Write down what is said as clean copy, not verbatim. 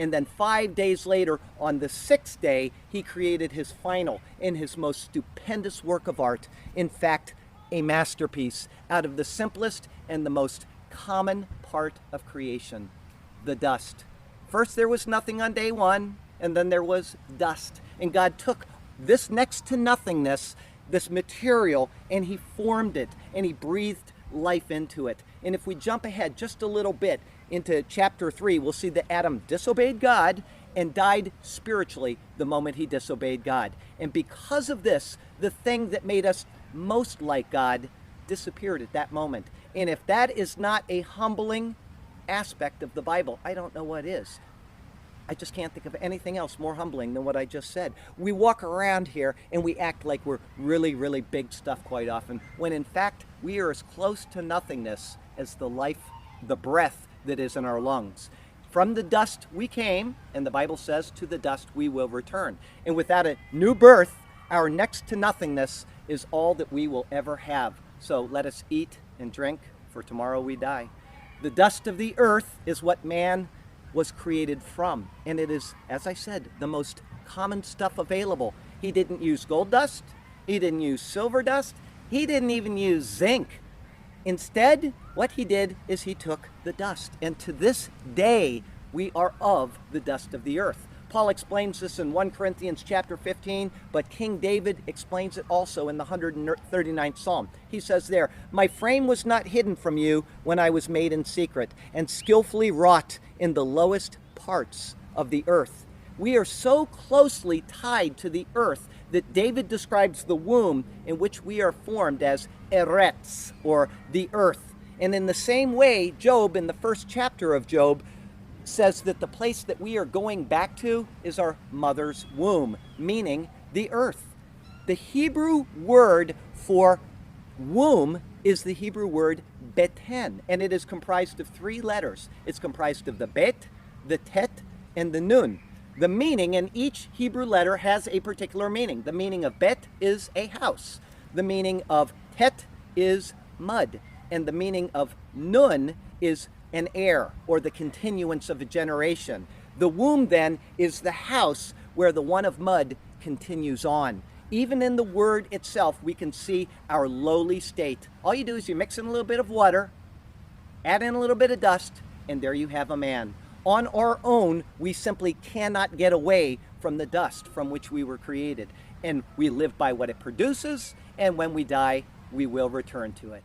And then 5 days later, on the sixth day, he created his final and his most stupendous work of art. In fact, a masterpiece out of the simplest and the most common part of creation, the dust. First there was nothing on day one, and then there was dust. And God took this next to nothingness, this material, and he formed it, and he breathed life into it. And if we jump ahead just a little bit into chapter 3, we'll see that Adam disobeyed God and died spiritually the moment he disobeyed God. And because of this, the thing that made us most like God disappeared at that moment. And if that is not a humbling aspect of the Bible, I don't know what is. I just can't think of anything else more humbling than what I just said. We walk around here and we act like we're really, really big stuff quite often, when in fact we are as close to nothingness as the life, the breath that is in our lungs. From the dust we came, and the Bible says, to the dust we will return. And without a new birth, our next to nothingness is all that we will ever have. So let us eat and drink, for tomorrow we die. The dust of the earth is what man was created from. And it is, as I said, the most common stuff available. He didn't use gold dust. He didn't use silver dust. He didn't even use zinc. Instead, what he did is he took the dust. And to this day, we are of the dust of the earth. Paul explains this in 1 Corinthians chapter 15, but King David explains it also in the 139th Psalm. He says there, "My frame was not hidden from you when I was made in secret and skillfully wrought in the lowest parts of the earth." We are so closely tied to the earth that David describes the womb in which we are formed as Eretz, or the earth. And in the same way, Job, in the first chapter of Job, says that the place that we are going back to is our mother's womb, meaning the earth. The Hebrew word for womb is the Hebrew word beten, and it is comprised of 3 letters. It's comprised of the bet, the tet, and the nun. The meaning in each Hebrew letter has a particular meaning. The meaning of bet is a house. The meaning of tet is mud. And the meaning of nun is an heir, or the continuance of a generation. The womb, then, is the house where the one of mud continues on. Even in the word itself, we can see our lowly state. All you do is you mix in a little bit of water, add in a little bit of dust, and there you have a man. On our own, we simply cannot get away from the dust from which we were created. And we live by what it produces, and when we die, we will return to it.